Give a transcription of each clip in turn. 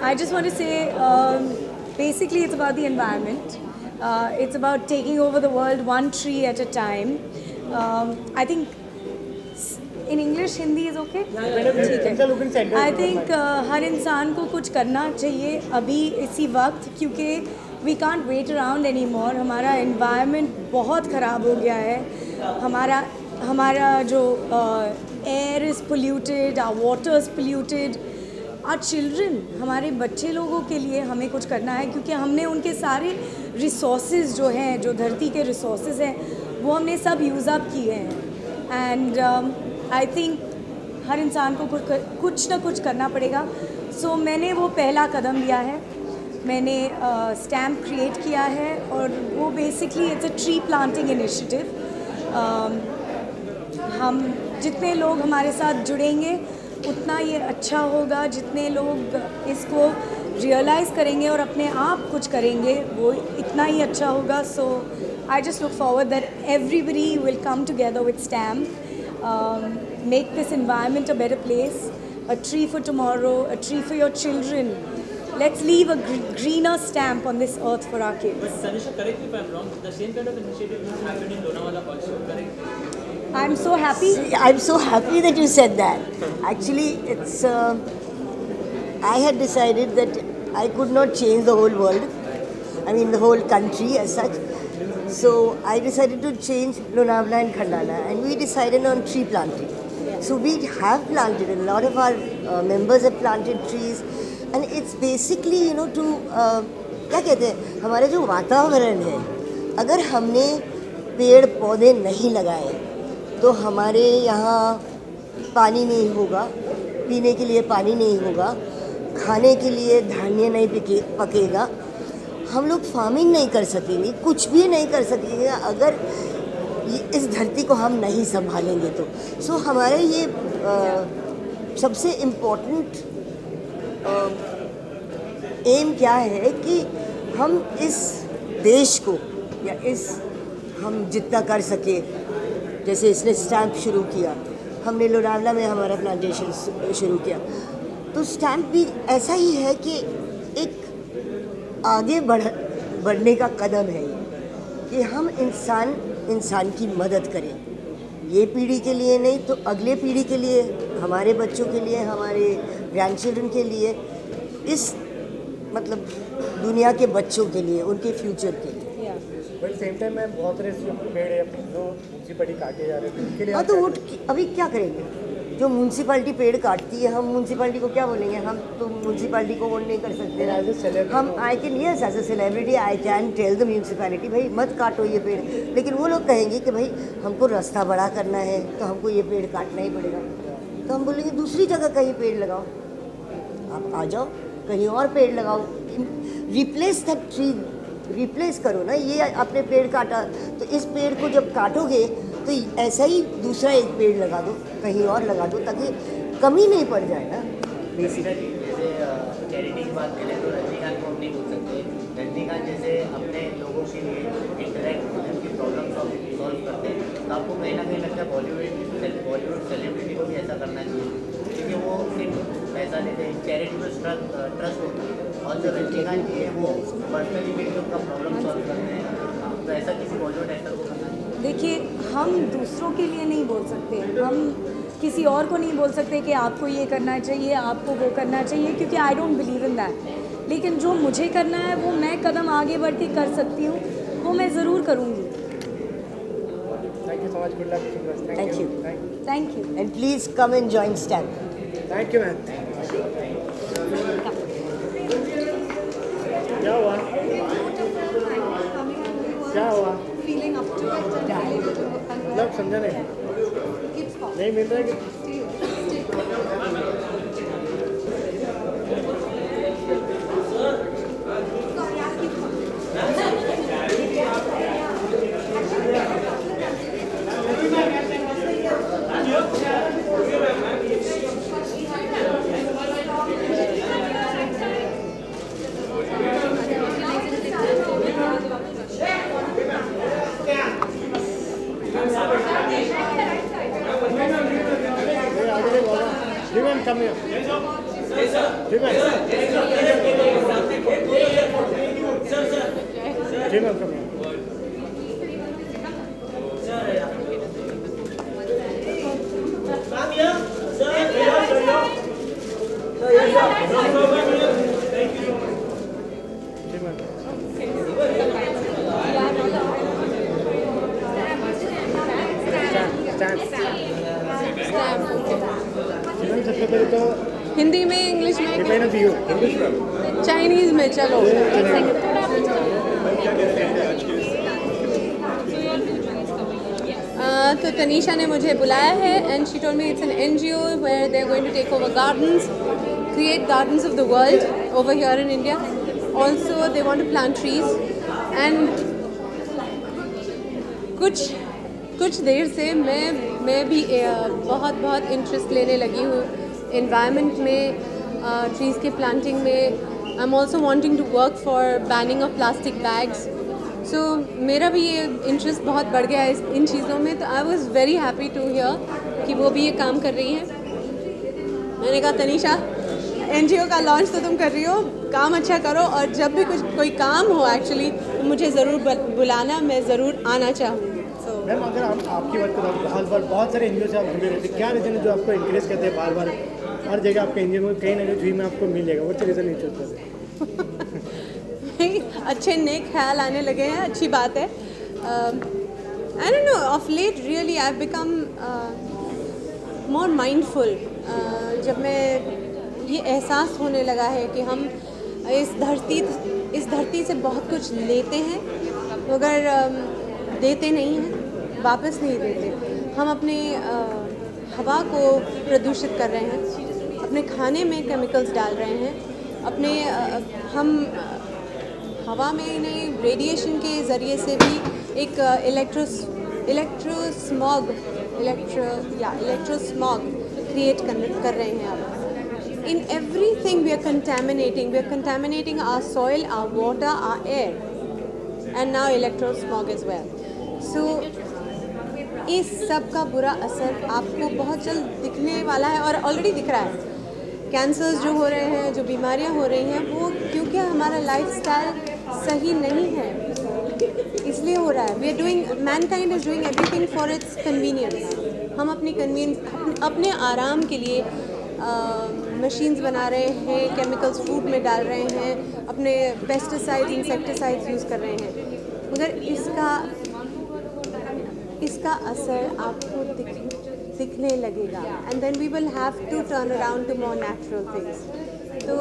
I just want to say, basically, it's about the environment. It's about taking over the world one tree at a time. I think in English, Hindi is okay. ठीक है. I think हर इंसान को कुछ करना चाहिए अभी इसी वक्त, क्योंकि we can't wait around anymore. हमारा environment बहुत ख़राब हो गया है. हमारा जो air is polluted, our water is polluted. Our children, हमारे बच्चे लोगों के लिए हमें कुछ करना है, क्योंकि हमने उनके सारे resources जो हैं, जो धरती के resources हैं, वो हमने सब use up किए हैं. And I think हर इंसान को कुछ ना कुछ करना पड़ेगा. So मैंने वो पहला कदम लिया है. मैंने स्टैम्प क्रिएट किया है और वो basically it's a tree planting initiative. हम जितने लोग हमारे साथ जुड़ेंगे उतना ये अच्छा होगा. जितने लोग इसको रियलाइज़ करेंगे और अपने आप कुछ करेंगे वो इतना ही अच्छा होगा. So I just look forward that everybody will come together with Stamp, make this environment a better place, a tree for tomorrow, a tree for your children. Let's leave a greener stamp on this earth for our kids. But Tanisha, correct me if I'm wrong, the same kind of initiative has happened in Lonavala also, correct? I'm so happy. I'm so happy that you said that. Actually, it's I had decided that I could not change the whole world. I mean, the whole country as such. So I decided to change Lonavala and Khandala, and we decided on tree planting. So we have planted, a lot of our members have planted trees, and it's basically to क्या कहते हैं, हमारे जो वातावरण है, अगर हमने पेड़ पौधे नहीं लगाए तो हमारे यहाँ पानी नहीं होगा, पीने के लिए पानी नहीं होगा, खाने के लिए धान्य नहीं पकेगा, हम लोग फार्मिंग नहीं कर सकेंगे, कुछ भी नहीं कर सकेंगे अगर इस धरती को हम नहीं संभालेंगे तो. सो हमारे ये सबसे इम्पोर्टेंट एम क्या है कि हम इस देश को या हम जितना कर सके, जैसे इसने स्टैम्प शुरू किया, हमने लोनावला में हमारा प्लांटेशन शुरू किया, तो स्टैम्प भी ऐसा ही है कि एक आगे बढ़ने का कदम है कि हम इंसान की मदद करें. ये पीढ़ी के लिए नहीं तो अगले पीढ़ी के लिए, हमारे बच्चों के लिए, हमारे ग्रैंड चिल्ड्रन के लिए, इस मतलब दुनिया के बच्चों के लिए, उनके फ्यूचर के लिए. बट सेम टाइम में बहुत सारे पेड़ है जो म्यूनसिपैलिटी काटे जा रहे हैं, उनके लिए हाँ, तो वो अभी क्या करेंगे? जो म्यूनसिपैलिटी पेड़ काटती है, हम म्यूनसिपैलिटी को क्या बोलेंगे? हम तो म्यूनसिपैलिटी को वोट नहीं कर सकते. हम I can as a celebrity I can tell the municipality भाई मत काटो ये पेड़, लेकिन वो लोग कहेंगे कि भाई हमको रास्ता बड़ा करना है तो हमको ये पेड़ काटना ही पड़ेगा. तो हम बोलेंगे दूसरी जगह कहीं पेड़ लगाओ, आप आ जाओ कहीं और पेड़ लगाओ, रिप्लेस दैट ट्री, रिप्लेस करो ना. ये आपने पेड़ काटा तो इस पेड़ को जब काटोगे तो ऐसा ही दूसरा एक पेड़ लगा दो, कहीं और लगा दो, ताकि कमी नहीं पड़ जाए ना. बेसिकली जैसे चैरिटी की बात करें तो रजनीकांत को हम नहीं बोल सकते. रजनीकांत जैसे अपने लोगों के लिए इंटरेक्ट उनकी प्रॉब्लम सॉल्व करते हैं, तो आपको कहीं ना कहीं लगता है बॉलीवुड सेलिब्रिटी को भी ऐसा करना चाहिए, क्योंकि वो सिर्फ पैसा देते हैं, चैरिटेबल ट्रस्ट होता है. और जो रजनीकांत जी है वो पर्सनली मिलकर उनका प्रॉब्लम सॉल्व करते हैं. तो ऐसा किसी बॉलीवुड एक्टर को करना चाहिए. देखिए, हम दूसरों के लिए नहीं बोल सकते, हम किसी और को नहीं बोल सकते कि आपको ये करना चाहिए, आपको वो करना चाहिए, क्योंकि I don't believe in that. लेकिन जो मुझे करना है वो मैं कदम आगे बढ़ के कर सकती हूँ, वो मैं ज़रूर करूँगी. Thank you so much. Good luck. Thank you and please come and join stamp. Thank you ma'am. क्या हुआ? क्या हुआ? मतलब समझा नहीं मिल रहा है कि जी मैम जी मैम सबसे पहले तो हिंदी में, इंग्लिश में, डिपेंड ऑन यू इंग्लिश में चाइनीज में, चलो। तो तनीषा ने मुझे बुलाया है and she told me it's an NGO where they are going to take over gardens, create gardens of the world over here in India. Also, they want to plant trees. And कुछ देर से मैं भी बहुत interest लेने लगी हूँ environment में, trees के planting में. I'm also wanting to work for banning of plastic bags. So मेरा भी ये इंटरेस्ट बहुत बढ़ गया है इन चीज़ों में. तो I was very happy to hear कि वो भी ये काम कर रही हैं. मैंने कहा तनीषा, NGO का लॉन्च तो तुम कर रही हो, काम अच्छा करो और जब भी कोई काम हो एक्चुअली तो मुझे ज़रूर बुलाना, मैं ज़रूर आना चाहूँगी. मैम अगर आपकी बात करें, बहुत सारे NGO से आप जुड़े रहते हैं, क्या रीज़न है जो आपको इंकरेज करते हैं बार बार हर जगह आपके NGO में कहीं ना कहीं ड्रीम में आपको मिलेगा? व्हाट्स द रीज़न नहीं चलता? अच्छे नेक ख्याल आने लगे हैं, अच्छी बात है. I don't know, of late really I have become more mindful. जब मैं ये एहसास होने लगा है कि हम इस धरती से बहुत कुछ लेते हैं मगर देते नहीं हैं, वापस नहीं देते. हम अपने हवा को प्रदूषित कर रहे हैं, अपने खाने में केमिकल्स डाल रहे हैं, अपने हम हवा में नहीं रेडिएशन के ज़रिए से भी एक इलेक्ट्रोस्मॉग क्रिएट कर रहे हैं अब. In everything we are contaminating. We are contaminating our soil, our water, our air, and now electrosmog as well. So इस सब का बुरा असर आपको बहुत जल्द दिखने वाला है और ऑलरेडी दिख रहा है. कैंसर्स जो हो रहे हैं, जो बीमारियां हो रही हैं, वो क्योंकि हमारा लाइफस्टाइल सही नहीं है इसलिए हो रहा है. We are doing, mankind is doing everything for its convenience. हम अपने आराम के लिए मशीन्स बना रहे हैं, केमिकल्स फूड में डाल रहे हैं, अपने पेस्टिसाइड्स, इंसेक्टिसाइड्स यूज़ कर रहे हैं, मगर इसका असर आपको दिखने लगेगा. And then we will have to turn around to more natural things. तो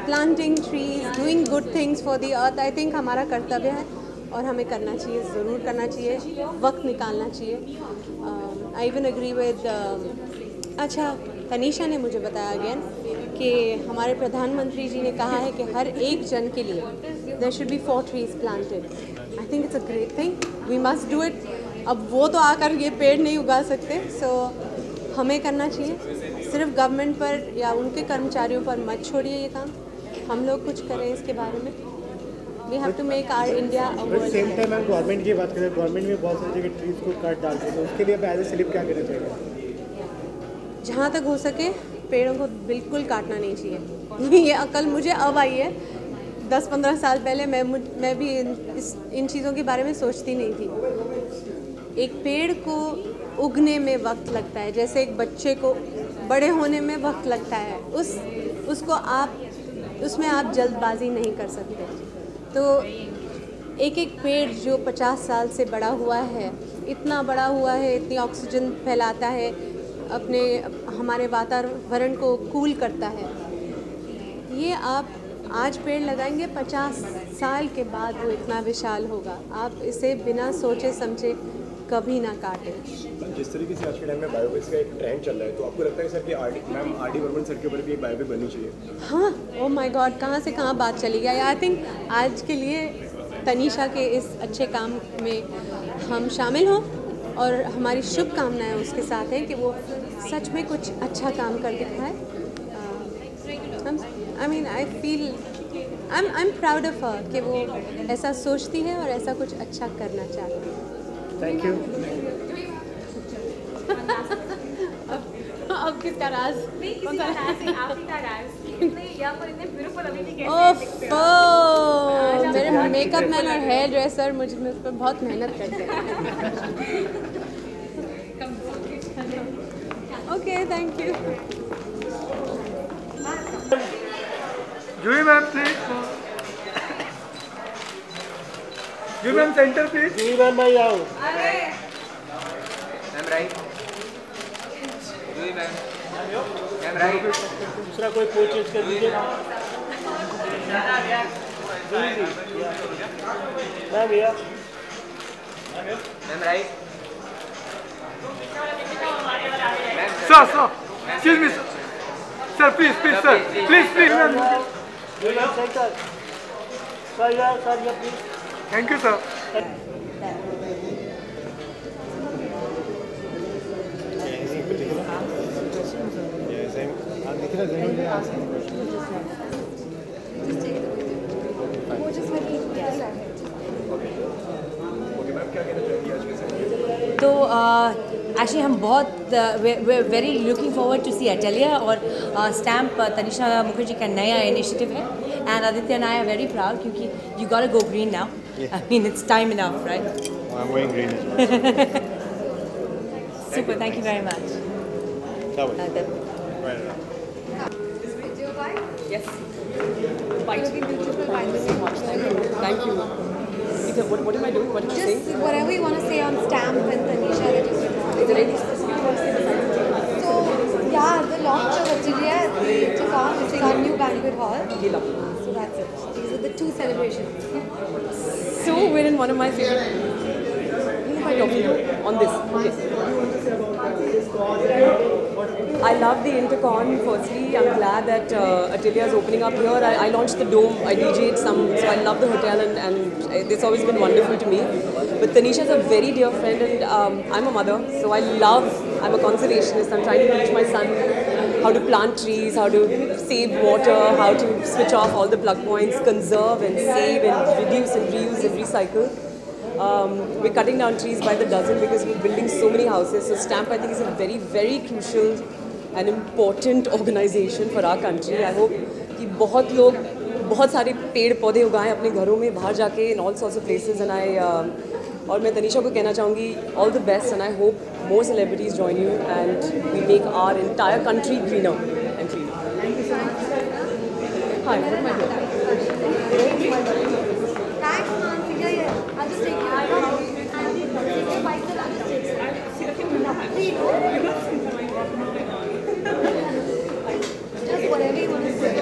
planting trees, doing good things for the earth, I think हमारा कर्तव्य है और हमें करना चाहिए, ज़रूर करना चाहिए, वक्त निकालना चाहिए. आई इवन एग्री विद अच्छा, तनीषा ने मुझे बताया अगेन कि हमारे प्रधानमंत्री जी ने कहा है कि हर एक जन के लिए there should be 4 trees planted. I think it's a great thing, we must do it. अब वो तो आकर ये पेड़ नहीं उगा सकते, सो हमें करना चाहिए. सिर्फ गवर्नमेंट पर या उनके कर्मचारियों पर मत छोड़िए ये काम, हम लोग कुछ करें इसके बारे में. We have to make our India a world. Same time हम गवर्नमेंट की बात करें, गवर्नमेंट में बहुत सारी जगह ट्रीज को काट डालते हैं, तो उसके लिए एज ए स्लिप क्या करना चाहिए? जहाँ तक हो सके पेड़ों को बिल्कुल काटना नहीं चाहिए. ये अकल मुझे अब आई है. 10-15 साल पहले मैं भी इन चीज़ों के बारे में सोचती नहीं थी. एक पेड़ को उगने में वक्त लगता है, जैसे एक बच्चे को बड़े होने में वक्त लगता है. उसमें आप जल्दबाजी नहीं कर सकते. तो एक पेड़ जो 50 साल से बड़ा हुआ है, इतना बड़ा हुआ है, इतनी ऑक्सीजन फैलाता है, हमारे वातावरण को कूल करता है. ये आप आज पेड़ लगाएंगे, 50 साल के बाद वो इतना विशाल होगा. आप इसे बिना सोचे समझे कभी ना काटें. जिस तरीके से आज के टाइम में बायोपिक्स का एक ट्रेंड चल रहा है, तो आपको लगता है सर कि आर.डी. बर्मन सर के ऊपर भी एक बायोपिक बननी चाहिए? हाँ, ओह माय गॉड, कहाँ से कहाँ बात चली गई. आई थिंक आज के लिए तनीषा के इस अच्छे काम में हम शामिल हों और हमारी शुभकामनाएं उसके साथ हैं कि वो सच में कुछ अच्छा काम कर दिखाए. I mean I feel I am proud of her कि वो ऐसा सोचती है और ऐसा कुछ अच्छा करना चाहती है. Thank you. अब किसका राज? नहीं, किसी का राज नहीं, आप ही का राज. ओह, मेरे मेकअप मैन और हेयर ड्रेसर मुझ पर बहुत मेहनत करते हैं. Okay, thank you. Juhi ma'am please. Juhi ma'am centre please. जी मैम भाई आओ. Ma'am right. Juhi ma'am. Ma'am right. दूसरा कोई पोज चेंज कर दीजिए. मैम भैया. Ma'am right. Sir, excuse me, sir. Sir, please, sir. Please, ma'am. जी मैम सेंटर. सर या प्लीज. Thank you, sir. तो एक्चुअली हम बहुत very looking forward to see अटेलिया और स्टैम्प तनिषा मुखर्जी का नया इनिशिएटिव है and Aditya and I are very proud क्योंकि you got to go green now. I mean it's time enough, right? I am going green. Super, thank you very much. Yes. Bite. Thank you. What am I doing? What am I saying? Just whatever you want to say on Stamp and Tanisha. Is there anything specific you want to say besides that? So, yeah, the launch of Atelier, which is our new banquet hall. Gila. So that's it. These are the two celebrations. So we're in one of my favorite. Who am I talking to? On this. Yes. I love the Intercon. Firstly, I'm glad that Atelier is opening up here. I launched the Dome. I DJ'd some, so I love the hotel and it's always been wonderful to me. But Tanisha is a very dear friend and I'm a mother, so I'm a conservationist. I'm trying to teach my son how to plant trees, how to save water, how to switch off all the plug points, conserve and save and reduce and reuse and recycle. We're cutting down trees by the dozen because we're building so many houses. So Stamp, I think, is a very, very crucial and important organization for our country. I hope कि बहुत लोग बहुत सारे पेड़ पौधे उगाएं अपने घरों में, बाहर जाके in all sorts of places. And और मैं तनीषा को कहना चाहूँगी all the best and I hope more celebrities join you and we make our entire country greener and cleaner. Hi, what am I doing? Thanks, man. Figure I'll just take Just whatever you want to say.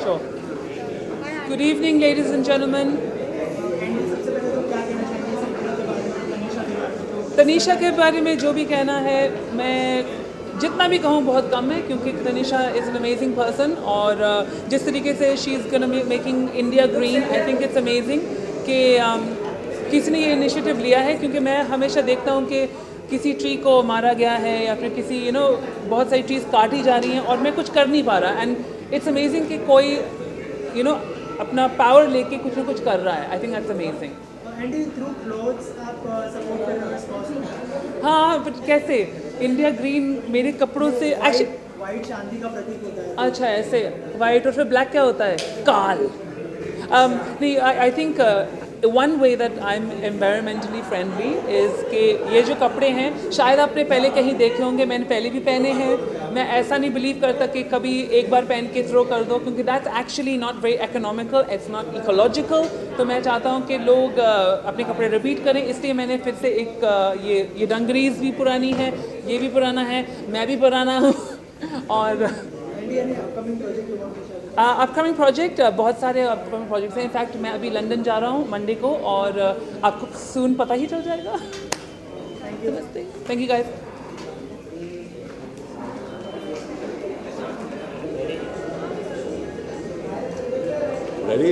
Sure. Good evening, ladies and gentlemen. Tanisha के बारे में जो भी कहना है, मैं जितना भी कहूँ बहुत कम है क्योंकि Tanisha is an amazing person और जिस तरीके से she is gonna be making India green, I think it's amazing कि किसी ने ये इनिशिएटिव लिया है क्योंकि मैं हमेशा देखता हूँ कि किसी ट्री को मारा गया है या फिर किसी बहुत सारी ट्रीज काटी जा रही हैं और मैं कुछ कर नहीं पा रहा एंड इट्स अमेजिंग कि कोई अपना पावर लेके कुछ ना कुछ कर रहा है. I think that's amazing. हाँ, बट कैसे इंडिया ग्रीन मेरे कपड़ों से एक्चुअली वाइट चांदी का प्रतीक होता है. अच्छा, ऐसे वाइट और फिर ब्लैक क्या होता है? काल. नहीं, I think one way that I am environmentally friendly is कि ये जो कपड़े हैं शायद आपने पहले कहीं देखे होंगे, मैंने पहले भी पहने हैं. मैं ऐसा नहीं बिलीव करता कि कभी एक बार पहन के थ्रो कर दो क्योंकि that's actually not very economical, it's not ecological. तो मैं चाहता हूँ कि लोग अपने कपड़े रिपीट करें, इसलिए मैंने फिर से एक ये डंगरीज भी पुरानी है, ये भी पुराना है, मैं भी पुराना हूँ. और अपकमिंग प्रोजेक्ट बहुत सारे अपकमिंग प्रोजेक्ट्स हैं. इनफैक्ट मैं अभी लंदन जा रहा हूँ मंडे को और आपको सून पता ही चल जाएगा. नमस्ते. Thank you guys. Ready?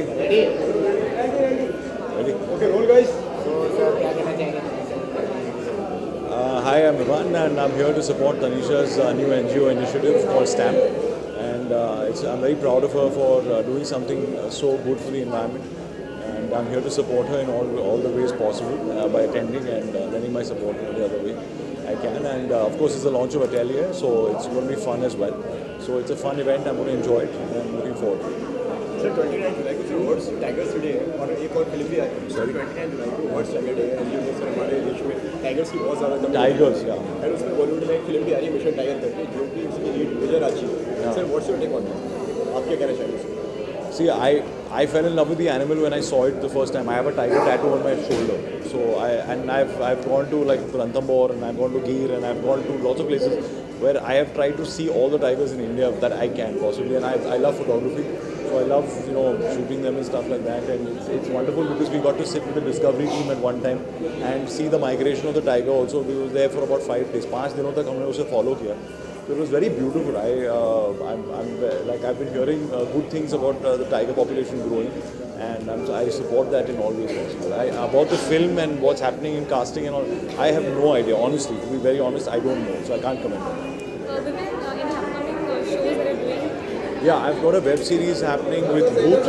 Okay, roll guys. Hi, I'm Ivan and I'm here to support Tanisha's new NGO initiative called Stamp. And and I'm very proud of her for doing something so good for the environment. And I'm here to support her in all the ways possible by attending and lending my support in the other way I can. And of course, it's the launch of Atelier, so it's going to be fun as well. So it's a fun event. I'm going to enjoy it, and I'm looking forward to it. Sir 29 जुलाई को words tigers day है और एक और film भी आई है sir 29 जुलाई को words tiger day है जो सर हमारे देश में टाइगर्स की बहुत ज़्यादा टाइगर्स या और उसमें बॉलीवुड में एक फिल्म भी आ रही है मिशन टाइगर करके जो कि उसकी लीड विजय राजी है sir what's your take on this आप क्या कहना चाहेंगे sir See, I fell in love with the animal when I saw it the first time. I have a tiger tattoo on my shoulder. So I've gone to like Ranthambore and I've gone to Gir and I've gone to lots of places where I have tried to see all the tigers in India that I can possibly. And I love photography. So I love, shooting them and stuff like that. And it's wonderful because we got to sit with the Discovery team at one time and see the migration of the tiger also. We were there for about 5 days. 5 दिनों तक हमने उसे follow किया. So it was very beautiful. I've been hearing good things about the tiger population growing, and I support that in all ways possible. About the film and what's happening in casting and all, I have no idea. Honestly, to be very honest, I don't know, so I can't comment on it. Any upcoming shows that are doing? Yeah, I've got a web series happening with Voot.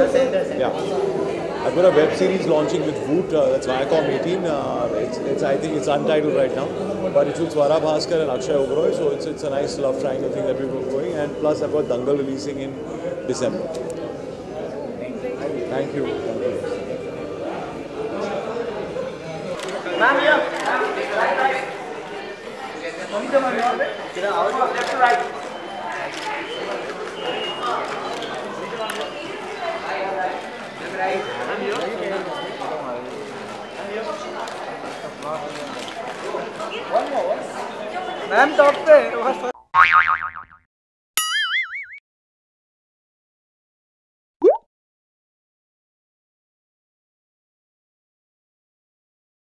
Yeah. I've got a web series launching with Voot, that's Viacom 18. I think it's untitled right now, but it's with Swara Bhaskar and Akshay Oberoi, so it's a nice love triangle thing that we're going. And plus, I've got Dangal releasing in December. Thank you. Ma'am, here. Left to right. Ma'am top पे